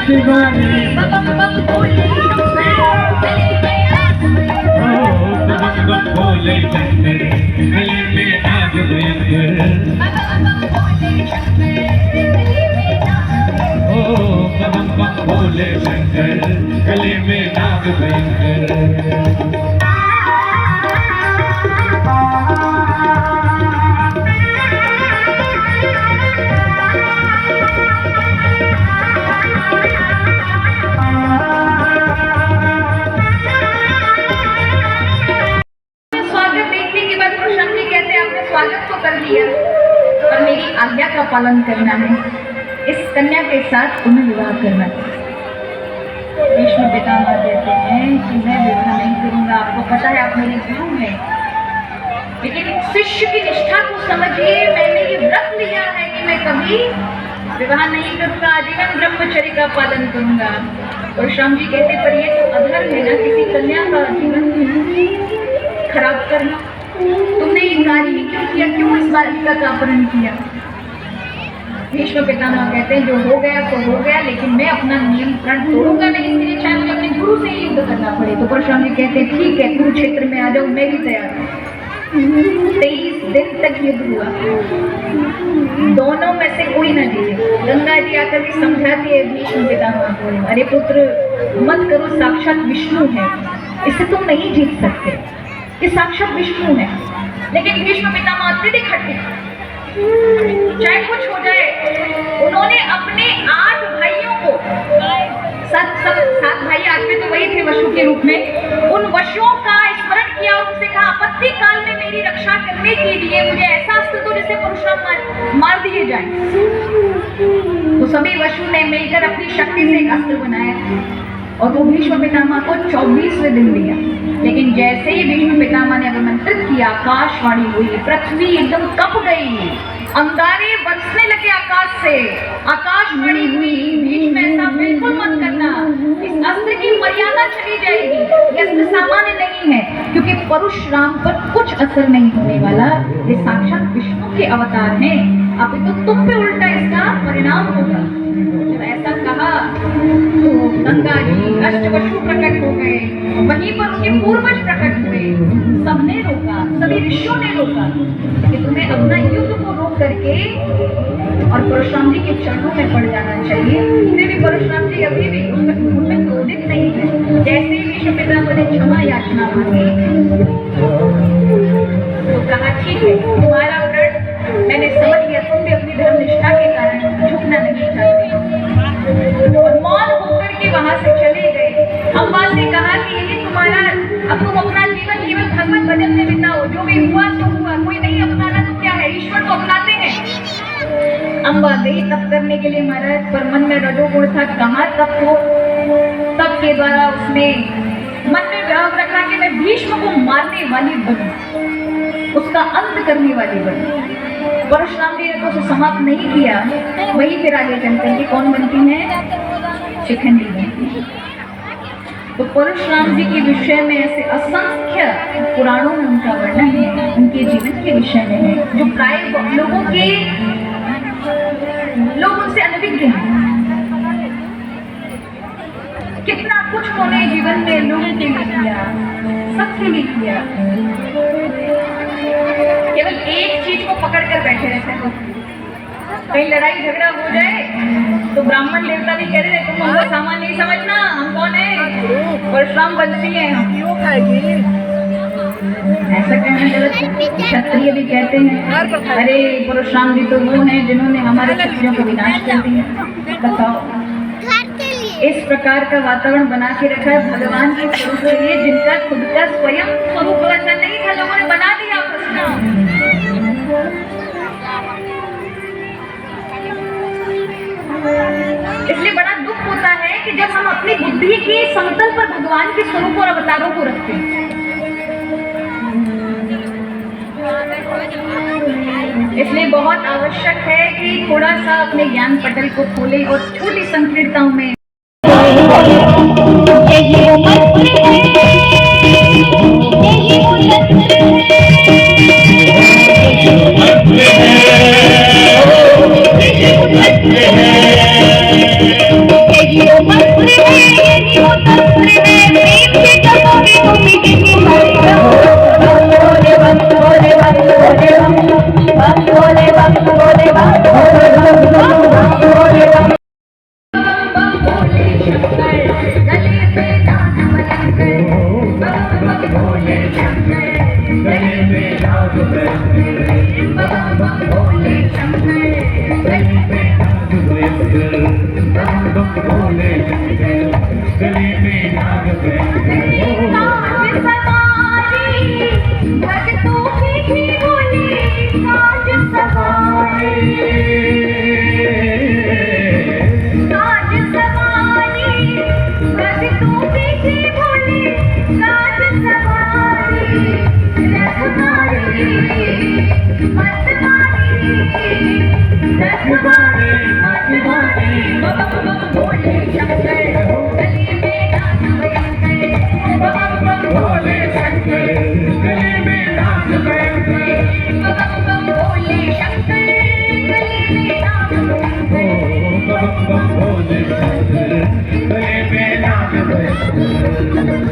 शिवानी बम बम भोले शंकर गले में नाग भयंकर ओ बम बम भोले शंकर गले में नाग भयंकर स्वागत तो कर लिया पर मेरी आज्ञा का पालन करना है। इस कन्या के साथ पुनः विवाह करना है। विष्णु पितामह कहते हैं कि मैं विवाह नहीं करूंगा। आपको पता है आप मेरे गुरु हैं, लेकिन शिष्य की निष्ठा को समझिए। मैंने ये व्रत लिया है कि मैं कभी विवाह नहीं करूंगा, आजीवन ब्रह्मचर्य का पालन करूंगा। और श्याम जी कहते पर ये तो अधर्म है ना, किसी कन्या का जीवन खराब करना। तुमने ये कार्य ही क्यों किया, क्यों इस बालिका का अपहरण किया? भीष्म पितामह कहते हैं जो हो गया तो हो गया, लेकिन मैं अपना नियम प्रण तोड़ूंगा नहीं, इसलिए चाहे मुझे अपने गुरु से ही युद्ध करना पड़े। तो परशुराम जी कहते हैं ठीक है, कुरुक्षेत्र में आ जाओ, मैं भी तैयार हूँ। 23 दिन तक युद्ध हुआ, दोनों में से कोई न जीते। गंगा जी आकर भी समझाती है भीष्म पितामह को, अरे पुत्र मत करो, साक्षात विष्णु है, इससे तुम नहीं जीत सकते, ये साक्षात विष्णु है। लेकिन भीष्म पितामह अत्यधिक हटे, चाहे कुछ हो जाए। उन्होंने अपने 8 भाइयों को, 7 भाई आठवें तो वही थे वशु के रूप में, उन वशुओं का स्मरण किया और उनसे कहा आपत्ति काल में मेरी रक्षा करने के लिए मुझे ऐसा अस्त्र दो जिससे परशुराम मार दिए जाए। तो सभी वशु ने मिलकर अपनी शक्ति से एक अस्त्र बनाया और वो भीष्म पितामह को 24वें दिन दिया। लेकिन जैसे ही भीष्म पितामह ने अभिमंत्रित किया, आकाशवाणी हुई, पृथ्वी एकदम कप गई, अंगारे बरसने लगे आकाश से, आकाशवाणी हुई भीष्म ऐसा बिल्कुल मत करना, इस अस्त्र की मर्यादा चली जाएगी, ये अस्त्र सामान्य नहीं है, क्योंकि परशुराम पर कुछ असर नहीं होने वाला, ये साक्षात विष्णु के अवतार हैं, अब तो तुम पे उल्टा इसका परिणाम होगा। जब ऐसा कहा तो गंगा जी अष्टवसु प्रकट हो गए, वहीं पर उनके पूर्वज प्रकट हुए, सबने रोका, सभी ऋषियों ने रोका कि तुम्हें अपना युद्ध को रोक करके और परशुराम जी के चरणों में पड़ जाना चाहिए। फिर भी परशुराम जी अभी भी उनमें क्रोधित नहीं है। जैसे ही विष्णु पितामह ने क्षमा याचना मांगी तो कहा ठीक है, तुम्हारा व्रत मैंने समझ लिया, तुम भी अपनी धर्म निष्ठा के कारण झुकना नहीं चाहते। और मौन होकर के वहां से चले गए। अम्बा से कहा कि यही तुम्हारा, अब तुम अपना जीवन केवल भगवत भजन में बिताओ, जो भी हुआ सो हुआ, कोई नहीं अपनाना तो क्या है, ईश्वर को अपनाते हैं। अम्बा गई तप करने के लिए महाराज, पर मन में रजोगुण था, कहाँ तप हो। तप के द्वारा उसने मन में भाव रखा कि मैं भीष्म को मारने वाली बनूं, उसका अंत करने वाली बनी। परशुराम जी ने तो उसे समाप्त नहीं किया, वही फिर आगे चलते हैं कि कौन बनती है, शिखंडी बनती है। तो परशुराम जी के विषय में ऐसे असंख्य पुराणों में उनका वर्णन है, उनके जीवन के विषय में है, जो प्राय लोग उनसे अनभिज्ञ हैं। कितना कुछ उन्होंने जीवन में लोगों के लिए किया, सबके लिए किया, केवल एक चीज को पकड़ कर बैठे रहते हैं। कहीं लड़ाई झगड़ा हो जाए तो ब्राह्मण देवता भी कह रहे तुम हमको सामान नहीं समझना, हम कौन है, परशुराम बनती है, ऐसा कहना गलत है। क्षत्रिय भी कहते हैं अरे परशुराम जी तो वो हैं जिन्होंने हमारे क्षत्रियों को विनाश कर दिया। बताओ, इस प्रकार का वातावरण बना के रखा है भगवान के स्वरूप के लिए, जिनका खुद का स्वयं स्वरूप वैसा नहीं था, लोगों ने बना दिया प्रश्न। इसलिए बड़ा दुख होता है कि जब हम अपनी बुद्धि के समतल पर भगवान के स्वरूप और अवतारों को रखते हैं। इसलिए बहुत आवश्यक है कि थोड़ा सा अपने ज्ञान पटल को खोलें और छोटी संकीर्णताओं में है नाग भयंकर बम बम भोले शंकर गली में नाग भयंकर बम बम भोले शंकर गली में नाग भयंकर काज सवारी भक्तों की थी बोली काज सवारी काज सवारी भक्तों की थी बोली काज सवारी रखवारी मतवारी रखवारी मतवारी बम बम भोले शंकर गली में नाग भयंकर बम बम भोले शंकर गली में नाग भयंकर बम बम भोले शंकर गली में नाग भयंकर बम बम भोले शंकर गली में नाग भयंकर